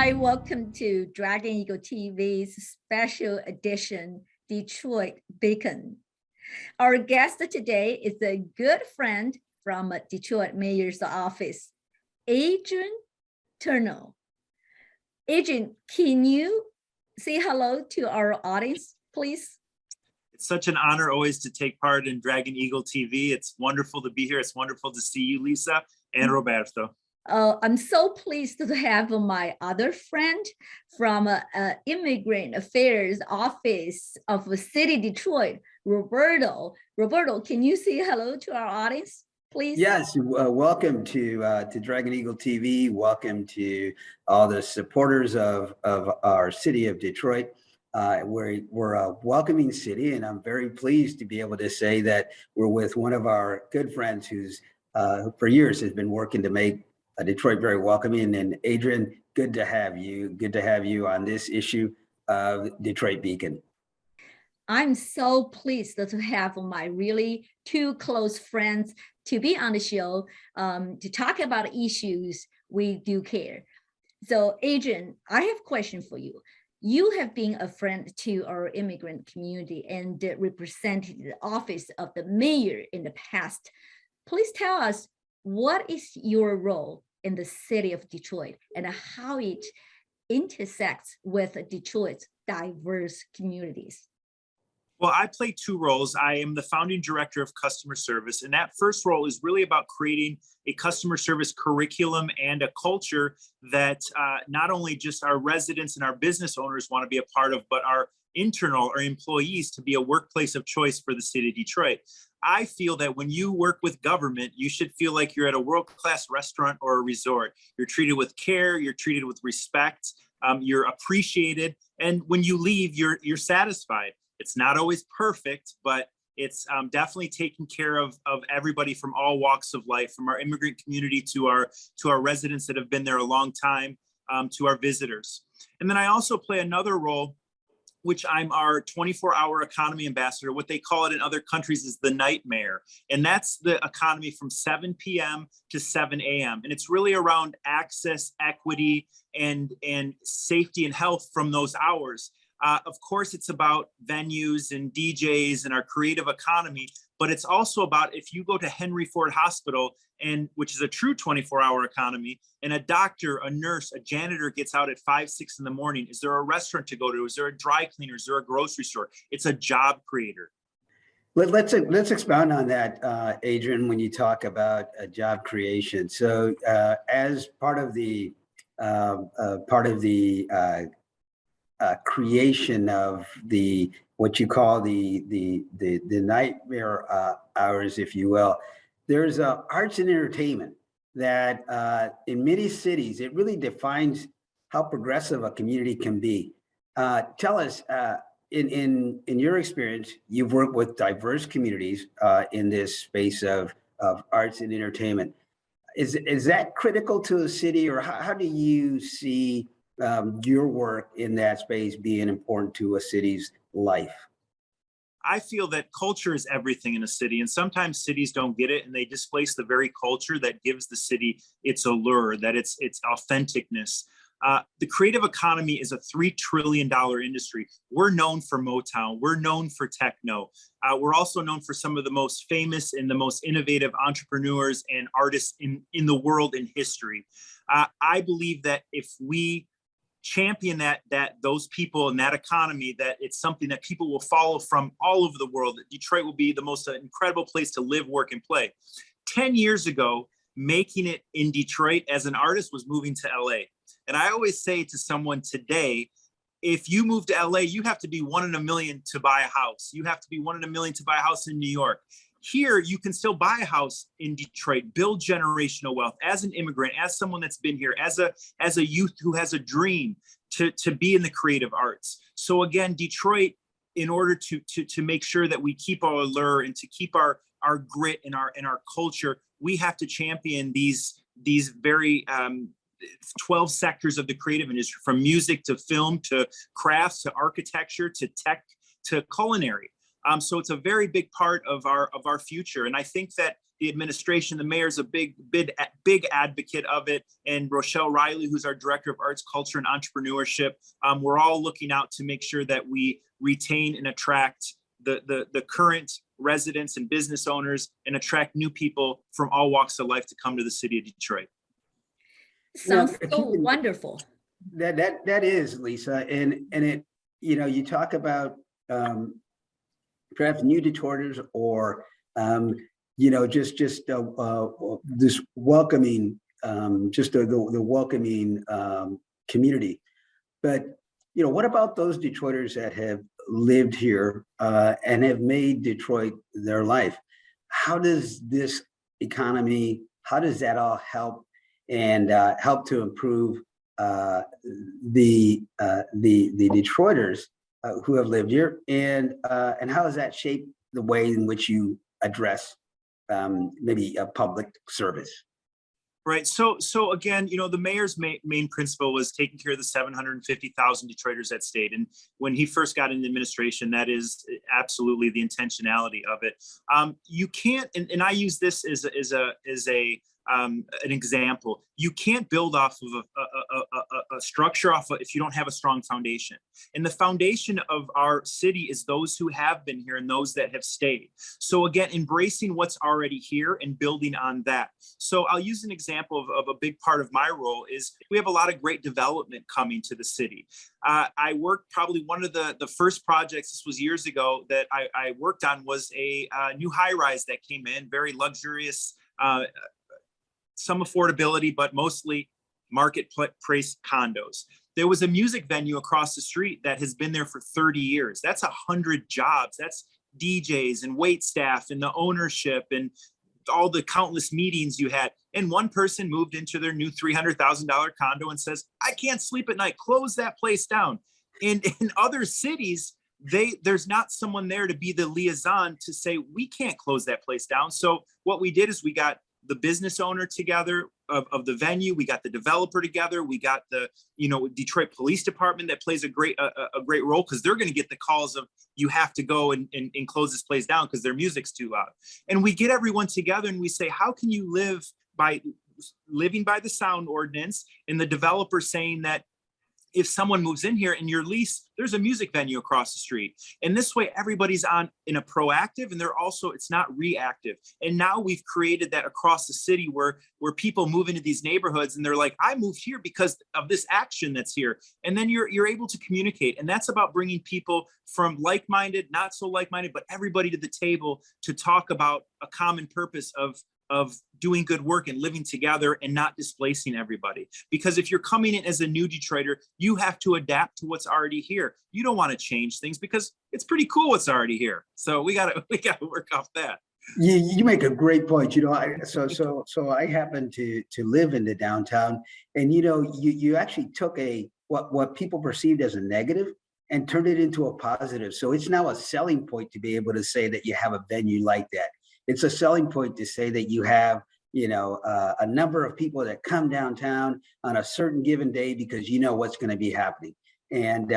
Hi, welcome to Dragon Eagle TV's special edition, Detroit Beacon. Our guest today is a good friend from Detroit Mayor's office, Adrian Tonon. Adrian, can you say hello to our audience, please? It's such an honor always to take part in Dragon Eagle TV. It's wonderful to be here. It's wonderful to see you, Lisa and Roberto. I'm so pleased to have my other friend from Immigrant Affairs Office of the City Detroit, Roberto. Roberto, can you say hello to our audience, please? Yes, welcome to Dragon Eagle TV. Welcome to all the supporters of our city of Detroit. We're a welcoming city, and I'm very pleased to be able to say that we're with one of our good friends who's for years has been working to make Detroit very welcoming. And Adrian, good to have you. Good to have you on this issue of Detroit Beacon. I'm so pleased to have my really two close friends to be on the show to talk about issues we do care. So Adrian, I have a question for you. You have been a friend to our immigrant community and represented the office of the mayor in the past. Please tell us, what is your role in the city of Detroit and how it intersects with Detroit's diverse communities? Well, I play two roles. I am the founding director of customer service, and that first role is really about creating a customer service curriculum and a culture that not only just our residents and our business owners want to be a part of, but our employees to be a workplace of choice for the city of Detroit. I feel that when you work with government, you should feel like you're at a world-class restaurant or a resort. You're treated with care, you're treated with respect, you're appreciated, and when you leave, you're satisfied. It's not always perfect, but it's definitely taking care of everybody from all walks of life, from our immigrant community to our residents that have been there a long time, to our visitors. And then I also play another role, which I'm our 24-hour economy ambassador. What they call it in other countries is the nightmare. And that's the economy from 7 p.m. to 7 a.m. And it's really around access, equity, and safety and health from those hours. Of course, it's about venues and DJs and our creative economy, but it's also about if you go to Henry Ford Hospital, which is a true 24-hour economy, and a doctor, a nurse, a janitor gets out at 5, 6 in the morning. Is there a restaurant to go to? Is there a dry cleaner? Is there a grocery store? It's a job creator. Let's expound on that, Adrian, when you talk about job creation. So as part of the creation of what you call the nightmare hours, if you will, there's arts and entertainment that in many cities, it really defines how progressive a community can be. Tell us, in your experience, you've worked with diverse communities in this space of arts and entertainment. Is that critical to a city, or how do you see your work in that space being important to a city's life? I feel that culture is everything in a city, and sometimes cities don't get it, and they displace the very culture that gives the city its allure, that its authenticness. The creative economy is a $3 trillion industry. We're known for Motown. We're known for techno. We're also known for some of the most famous and the most innovative entrepreneurs and artists in the world in history. I believe that if we champion those people and that economy, that it's something that people will follow from all over the world, that Detroit will be the most incredible place to live, work, and play. 10 years ago, making it in Detroit as an artist was moving to LA. And I always say to someone today, if you move to LA, you have to be 1 in a million to buy a house. You have to be 1 in a million to buy a house in New York. Here, you can still buy a house in Detroit, build generational wealth as an immigrant, as someone that's been here, as a youth who has a dream to be in the creative arts. So again, Detroit, in order to make sure that we keep our allure and to keep our grit and our culture, we have to champion these very 12 sectors of the creative industry, from music to film to crafts to architecture to tech to culinary. So it's a very big part of our future. And I think that the administration, the mayor is a big advocate of it. And Rochelle Riley, who's our director of arts, culture, and entrepreneurship, we're all looking out to make sure that we retain and attract the current residents and business owners and attract new people from all walks of life to come to the city of Detroit. Sounds so wonderful. That is, Lisa, and it, you talk about perhaps new Detroiters or just this welcoming, just the welcoming community. But what about those Detroiters that have lived here and have made Detroit their life? How does this economy, how does that all help and help to improve the Detroiters who have lived here, and how does that shape the way in which you address maybe a public service? Right. So again, the mayor's main principle was taking care of the 750,000 Detroiters that stayed. And when he first got into administration, that is absolutely the intentionality of it. You can't, and I use this as an example. You can't build off of a structure if you don't have a strong foundation. And the foundation of our city is those who have been here and those that have stayed. So again, embracing what's already here and building on that. So I'll use an example of a big part of my role is we have a lot of great development coming to the city. I worked probably one of the first projects, this was years ago, that I worked on was a new high-rise that came in, very luxurious, some affordability, but mostly market price condos. There was a music venue across the street that has been there for 30 years. That's 100 jobs. That's DJs and wait staff and the ownership and all the countless meetings you had. And one person moved into their new $300,000 condo and says, I can't sleep at night, close that place down. In other cities, there's not someone there to be the liaison to say, we can't close that place down. So what we did is we got the business owner together of the venue. We got the developer together. We got the, Detroit Police Department that plays a great role because they're going to get the calls of you have to go and close this place down because their music's too loud. And we get everyone together and we say, how can you live by living by the sound ordinance? And the developer saying that if someone moves in here in your lease, there's a music venue across the street. And this way everybody's in a proactive and it's not reactive. And now we've created that across the city where people move into these neighborhoods and they're like, I moved here because of this action that's here. And then you're able to communicate. And that's about bringing people from like-minded, not so like-minded, but everybody to the table to talk about a common purpose of doing good work and living together and not displacing everybody. Because if you're coming in as a new Detroiter, you have to adapt to what's already here. You don't want to change things because it's pretty cool what's already here. So we gotta work off that. You make a great point. So I happen to live in the downtown, and you actually took what people perceived as a negative and turned it into a positive. So it's now a selling point to be able to say that you have a venue like that. It's a selling point to say that you have, a number of people that come downtown on a certain given day because you know what's going to be happening. And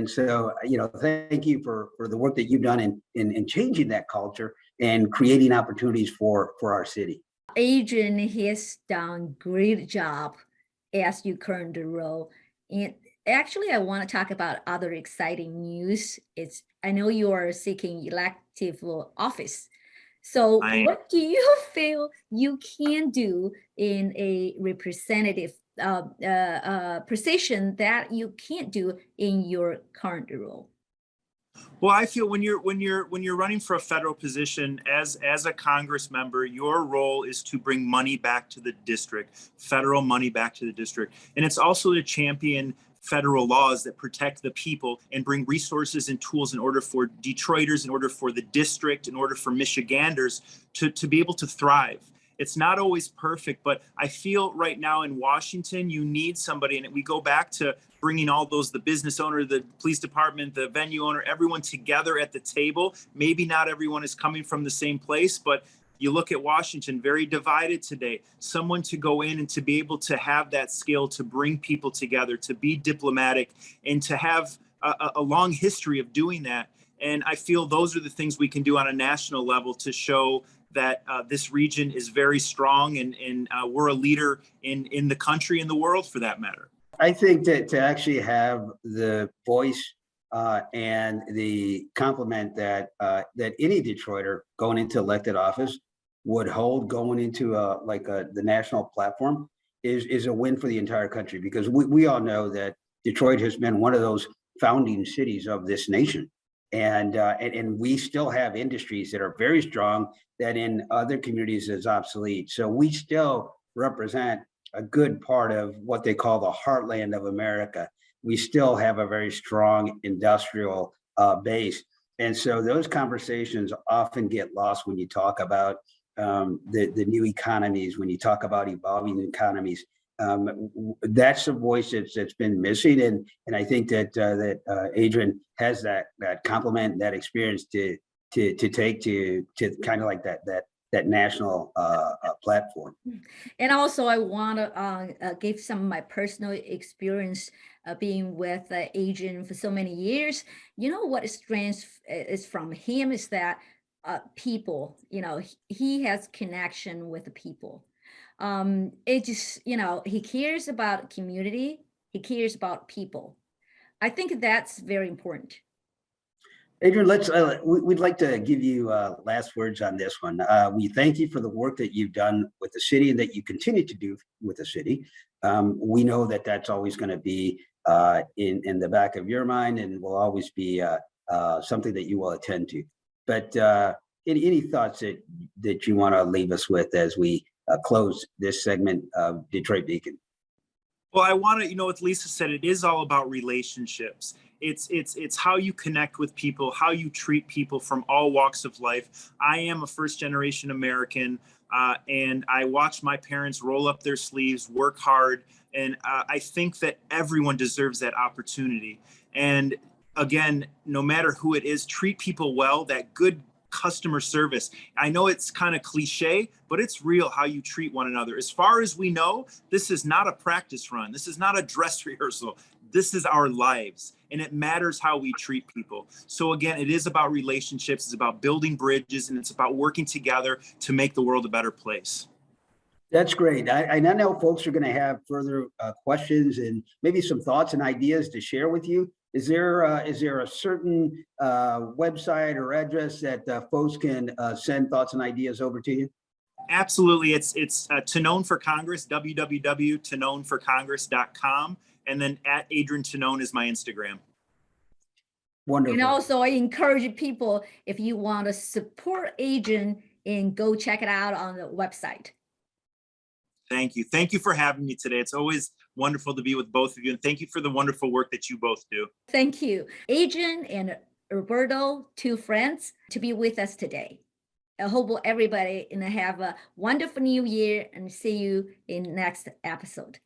so, thank you for the work that you've done in changing that culture and creating opportunities for our city. Adrian has done great job as your current role. And actually, I want to talk about other exciting news. I know you are seeking elective office. So what do you feel you can do in a representative position that you can't do in your current role? Well, I feel when you're running for a federal position as a Congress member, your role is to bring money back to the district, federal money back to the district. And it's also to champion federal laws that protect the people and bring resources and tools in order for Detroiters, in order for the district, in order for Michiganders to be able to thrive. It's not always perfect, but I feel right now in Washington, you need somebody. And we go back to bringing all those, the business owner, the police department, the venue owner, everyone together at the table. Maybe not everyone is coming from the same place, but you look at Washington, very divided today. Someone to go in and to be able to have that skill to bring people together, to be diplomatic, and to have a long history of doing that. And I feel those are the things we can do on a national level to show that this region is very strong, and we're a leader in the country and the world for that matter. I think that to actually have the voice and the compliment that that any Detroiter going into elected office would hold going into the national platform is a win for the entire country, because we all know that Detroit has been one of those founding cities of this nation. And we still have industries that are very strong that in other communities is obsolete. So we still represent a good part of what they call the heartland of America. We still have a very strong industrial base. And so those conversations often get lost when you talk about the new economies, when you talk about evolving economies. That's a voice that's been missing, and I think that Adrian has that compliment, that experience to take to kind of like that national platform. And also, I want to give some of my personal experience being with Adrian for so many years. You know what strength is from him is that people. You know, he has connection with the people. It just, you know, he cares about community. He cares about people. I think that's very important. Adrian, we'd like to give you last words on this one. We thank you for the work that you've done with the city and that you continue to do with the city. We know that that's always going to be in the back of your mind, and will always be something that you will attend to. But any thoughts that you want to leave us with as we close this segment of Detroit Beacon? Well, I want to, as Lisa said, it is all about relationships. It's how you connect with people, how you treat people from all walks of life. I am a first generation American, and I watched my parents roll up their sleeves, work hard. And I think that everyone deserves that opportunity. And again, no matter who it is, treat people well, that good customer service. I know it's kind of cliche, but it's real how you treat one another. As far as we know, this is not a practice run. This is not a dress rehearsal. This is our lives, and it matters how we treat people. So again, it is about relationships. It's about building bridges, and it's about working together to make the world a better place. That's great. I know folks are going to have further questions and maybe some thoughts and ideas to share with you. Is there a certain website or address that folks can send thoughts and ideas over to you? Absolutely. It's Tonon for Congress, www.tononforcongress.com. And then at Adrian Tonon is my Instagram. Wonderful. And also, I encourage people, if you want to support Adrian, and go check it out on the website. Thank you. Thank you for having me today. It's always wonderful to be with both of you. And thank you for the wonderful work that you both do. Thank you. Adrian and Roberto, two friends, to be with us today. I hope everybody have a wonderful new year, and see you in next episode.